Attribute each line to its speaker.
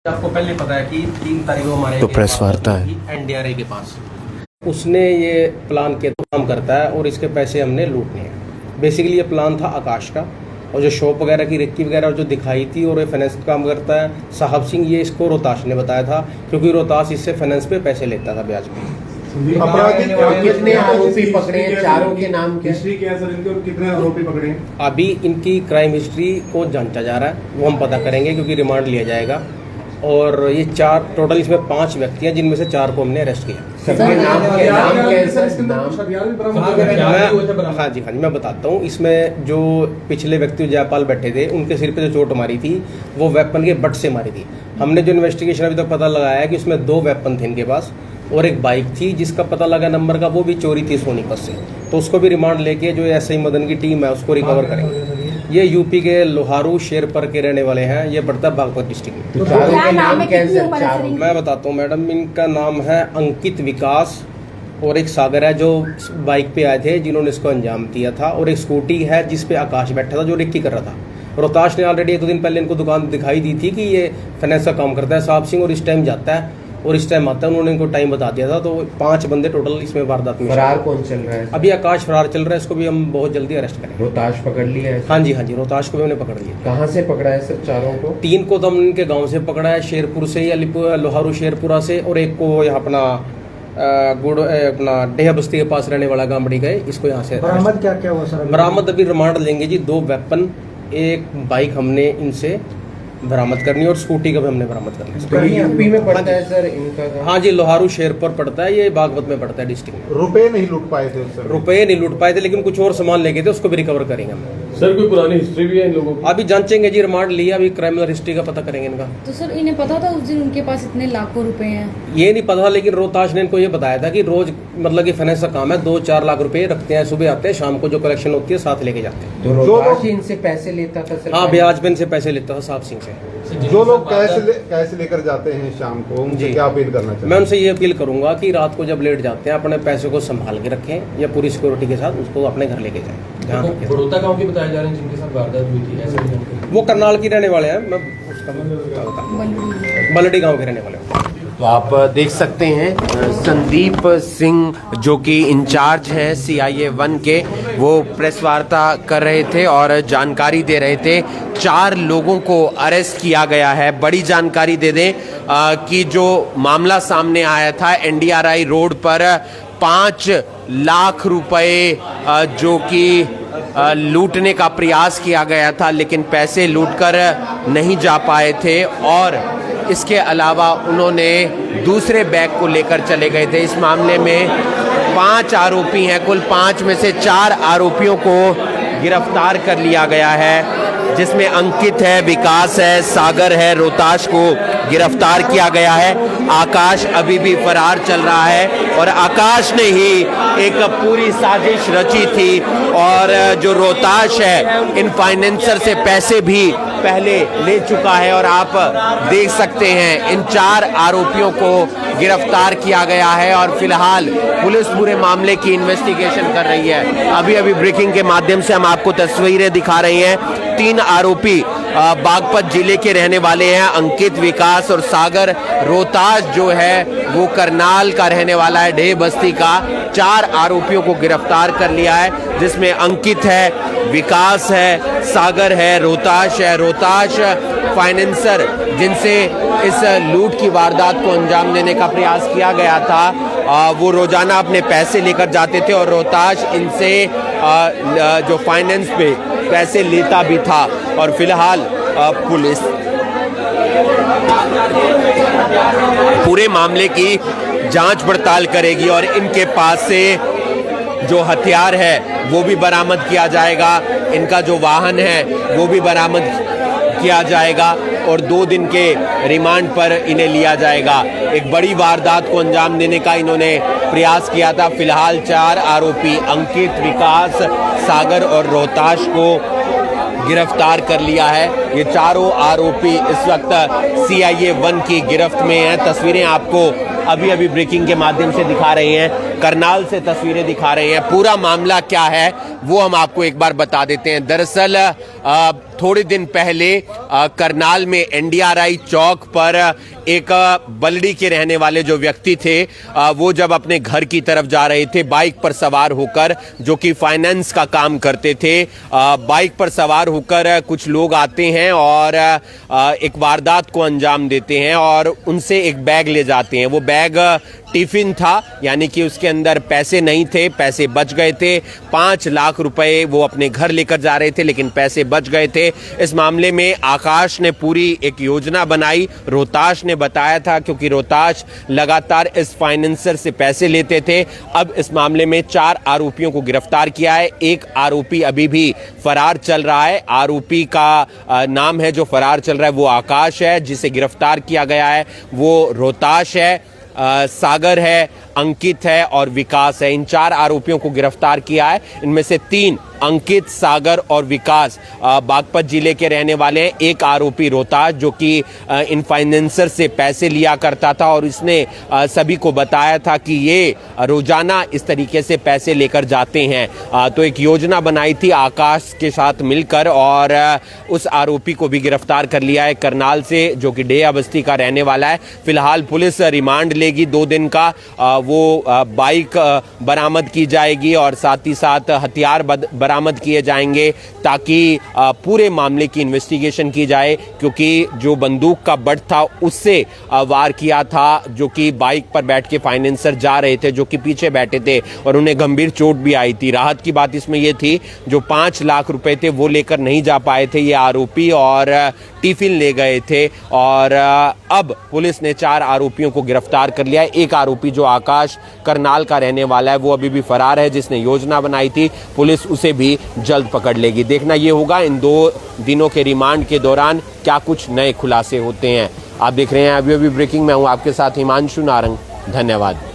Speaker 1: आपको पहले पता है कि 3 तारीख को हमारे
Speaker 2: तो प्रेस वार्ता है
Speaker 1: एनडीआरआई के पास उसने ये प्लान के तो काम करता है और इसके पैसे हमने लूटने हैं। बेसिकली ये प्लान था आकाश का, और जो शॉप वगैरह की रिक्की वगैरह जो दिखाई थी, और ये फाइनेंस का काम करता है साहब सिंह, ये इसको रोहताश ने बताया था, क्योंकि रोहताश इससे फाइनेंस पे पैसे लेता था ब्याज पे।
Speaker 2: कितने आरोपी पकड़े हैं? चारों के नाम क्या
Speaker 3: हिस्ट्री क्या है सर इनके, और कितने आरोपी पकड़े हैं?
Speaker 1: अभी इनकी क्राइम हिस्ट्री को जांचा जा रहा है, वो हम पता करेंगे क्योंकि रिमांड लिया जाएगा। और ये 4 टोटल इसमें 5 व्यक्ति हैं, जिनमें से 4 को हमने अरेस्ट किया। हाँ जी मैं बताता हूँ। इसमें जो पिछले व्यक्ति जयपाल बैठे थे, उनके सिर पे जो चोट मारी थी वो वेपन के बट से मारी थी। हमने जो इन्वेस्टिगेशन अभी तक पता लगाया है कि उसमें 2 वेपन थे इनके पास, और एक बाइक थी जिसका पता लगा नंबर का, वो भी चोरी थी सोनीपत से। तो उसको भी रिमांड लेके जो एसआई मदन की टीम है उसको रिकवर करेंगे। ये यूपी के लोहारू शेरपर के रहने वाले हैं, ये पड़ता है बागपत डिस्ट्रिक्ट में।
Speaker 2: तो चारों के नाम कैसे? चारों
Speaker 1: मैं बताता हूँ मैडम, इनका नाम है अंकित, विकास, और एक सागर है जो बाइक पे आए थे जिन्होंने इसको अंजाम दिया था, और एक स्कूटी है जिस पे आकाश बैठा था जो रिक्की कर रहा था। रोहताश ने ऑलरेडी 1-2 दिन पहले इनको दुकान दिखाई दी थी कि ये फाइनेंस का काम करता है साहब सिंह, और इस टाइम जाता है और इस टाइम आता है, उन्होंने इनको टाइम बता दिया था। तो 5 बंदे टोटल इसमें वारदात में।
Speaker 2: फरार कौन चल रहा है?
Speaker 1: अभी आकाश फरार चल रहा है, इसको भी हम बहुत जल्दी अरेस्ट करेंगे।
Speaker 2: रोहताश पकड़ लिया है?
Speaker 1: हाँ जी रोहताश को भी हमने पकड़ लिया।
Speaker 2: कहाँ से पकड़ा है सर चारों को?
Speaker 1: 3 को तो हमने इनके गांव से पकड़ा है, शेरपुर से, या लोहारू शेरपुरा से, और एक को यहाँ अपना अपना डेहा बस्ती के पास रहने वाला गामड़ी गए। इसको यहाँ से
Speaker 4: बरामद क्या हुआ सर?
Speaker 1: बरामद अभी रिमांड लेंगे जी। 2 वेपन, एक बाइक हमने इनसे बरामद करनी है, और स्कूटी का भी हमने बरामद करना है।
Speaker 2: यूपी में पड़ता है सर इनका?
Speaker 1: हाँ जी, लोहारू शेरपुर पड़ता है, ये बागपत में पड़ता है डिस्ट्रिक्ट में।
Speaker 3: रुपए नहीं लूट पाए थे उस समय?
Speaker 1: रुपए नहीं लूट पाए थे, लेकिन कुछ और सामान लेके थे, उसको भी रिकवर करेंगे हम।
Speaker 5: सर कोई पुरानी हिस्ट्री भी है इन लोगों की?
Speaker 1: अभी जांचेंगे जी, रिमांड लिया, अभी क्रिमिनल हिस्ट्री का पता करेंगे इनका।
Speaker 6: तो सर इन्हें पता था उस दिन उनके पास इतने लाखों रुपए हैं?
Speaker 1: ये नहीं पता, लेकिन रोहताश ने इनको ये बताया था कि रोज मतलब कि फाइनेंस का काम है, 2-4 लाख रुपए रखते हैं, सुबह आते हैं, शाम को जो कलेक्शन होती है साथ लेके जाते हैं।
Speaker 2: तो रोहताश ही इनसे पैसे लेता था सर?
Speaker 1: हाँ, ब्याज पे इनसे पैसे लेता था साहब सिंह से।
Speaker 3: जो लोग कैश लेकर जाते हैं शाम को, उनसे क्या अपील करना चाहिए?
Speaker 1: मैं उनसे ये अपील करूंगा कि रात को जब लेट जाते हैं अपने पैसे को संभाल के रखें, या पूरी सिक्योरिटी के साथ उसको अपने घर लेके जाएं। ध्यान रखें।
Speaker 5: बड़ौदा गांव के बताए जा रहे हैं जिनके साथ वारदात हुई थी, ऐसे ही
Speaker 1: वो करनाल की रहने वाले हैं, मैं उसका बलडी गाँव के रहने वाले हैं।
Speaker 2: तो आप देख सकते हैं संदीप सिंह जो कि इंचार्ज हैं CIA 1 के, वो प्रेस वार्ता कर रहे थे और जानकारी दे रहे थे। 4 लोगों को अरेस्ट किया गया है। बड़ी जानकारी दे दें कि जो मामला सामने आया था NDRI रोड पर 5 लाख रुपए जो कि लूटने का प्रयास किया गया था, लेकिन पैसे लूटकर नहीं जा पाए थे, और इसके अलावा उन्होंने दूसरे बैग को लेकर चले गए थे। इस मामले में 5 आरोपी हैं, कुल 5 में से 4 आरोपियों को गिरफ्तार कर लिया गया है, जिसमें अंकित है, विकास है, सागर है, रोहताश को गिरफ्तार किया गया है। आकाश अभी भी फरार चल रहा है, और आकाश ने ही एक पूरी साजिश रची थी, और जो रोहताश है इन फाइनेंसर से पैसे भी पहले ले चुका है। और आप देख सकते हैं इन 4 आरोपियों को गिरफ्तार किया गया है, और फिलहाल पुलिस पूरे मामले की इन्वेस्टिगेशन कर रही है। अभी ब्रेकिंग के माध्यम से हम आपको तस्वीरें दिखा रहे हैं। 3 आरोपी बागपत जिले के रहने वाले हैं, अंकित, विकास और सागर। रोहताश जो है वो करनाल का रहने वाला है, ढेह बस्ती का। 4 आरोपियों को गिरफ्तार कर लिया है, जिसमें अंकित है, विकास है, सागर है, रोहताश है। रोहताश फाइनेंसर जिनसे इस लूट की वारदात को अंजाम देने का प्रयास किया गया था, वो रोजाना अपने पैसे लेकर जाते थे, और रोहताश इनसे जो फाइनेंस पे पैसे लेता भी था। और फिलहाल पुलिस पूरे मामले की जांच पड़ताल करेगी, और इनके पास से जो हथियार है वो भी बरामद किया जाएगा, इनका जो वाहन है वो भी बरामद किया जाएगा, और 2 दिन के रिमांड पर इन्हें लिया जाएगा। एक बड़ी वारदात को अंजाम देने का इन्होंने प्रयास किया था। फिलहाल 4 आरोपी अंकित, विकास, सागर और रोहताश को गिरफ्तार कर लिया है। ये चारों आरोपी इस वक्त CIA 1 की गिरफ्त में हैं। तस्वीरें आपको अभी ब्रेकिंग के माध्यम से दिखा रहे हैं, करनाल से तस्वीरें दिखा रहे हैं। पूरा मामला क्या है वो हम आपको एक बार बता देते हैं। दरअसल थोड़े दिन पहले करनाल में एनडीआरआई चौक पर एक बलड़ी के रहने वाले जो व्यक्ति थे, वो जब अपने घर की तरफ जा रहे थे बाइक पर सवार होकर, जो कि फाइनेंस का काम करते थे, बाइक पर सवार होकर कुछ लोग आते हैं और एक वारदात को अंजाम देते हैं और उनसे एक बैग ले जाते हैं। वो बैग टिफिन था, यानी कि उसके अंदर पैसे नहीं थे, पैसे बच गए थे। 5 लाख रुपए वो अपने घर लेकर जा रहे थे, लेकिन पैसे बच गए थे। इस मामले में आकाश ने पूरी एक योजना बनाई। रोहताश ने बताया था, क्योंकि रोहताश लगातार इस फाइनेंसर से पैसे लेते थे। अब इस मामले में 4 आरोपियों को गिरफ्तार किया है। एक आरोपी अभी भी फरार चल रहा है। आरोपी का नाम है जो फरार चल रहा है वो आकाश है, जिसे गिरफ्तार किया गया है। वो रोहताश है, सागर है, अंकित है और विकास है। इन 4 आरोपियों को गिरफ्तार किया है। इनमें से 3 अंकित, सागर और विकास बागपत जिले के रहने वाले हैं। एक आरोपी रोहताश, जो कि इन फाइनेंसर से पैसे लिया करता था और इसने सभी को बताया था कि ये रोजाना इस तरीके से पैसे लेकर जाते हैं। तो एक योजना बनाई थी आकाश के साथ मिलकर और उस आरोपी को भी गिरफ्तार कर लिया है करनाल से, जो कि डेया बस्ती का रहने वाला है। फिलहाल पुलिस रिमांड लेगी 2 दिन का। वो बाइक बरामद की जाएगी और साथ ही साथ हथियार बरामद किए जाएंगे, ताकि पूरे मामले की इन्वेस्टिगेशन की जाए, क्योंकि जो बंदूक का बट था उससे वार किया था, जो कि बाइक पर बैठ के फाइनेंसर जा रहे थे, जो कि पीछे बैठे थे और उन्हें गंभीर चोट भी आई थी। राहत की बात इसमें यह थी, जो 5 लाख रुपए थे वो लेकर नहीं जा पाए थे ये आरोपी और टिफिन ले गए थे। और अब पुलिस ने 4 आरोपियों को गिरफ्तार कर लिया है। एक आरोपी जो आकाश करनाल का रहने वाला है, वो अभी भी फरार है, जिसने योजना बनाई थी। पुलिस उसे भी जल्द पकड़ लेगी। देखना ये होगा इन 2 दिनों के रिमांड के दौरान क्या कुछ नए खुलासे होते हैं। आप देख रहे हैं अभी ब्रेकिंग में हूं आपके साथ हिमांशु नारंग। धन्यवाद।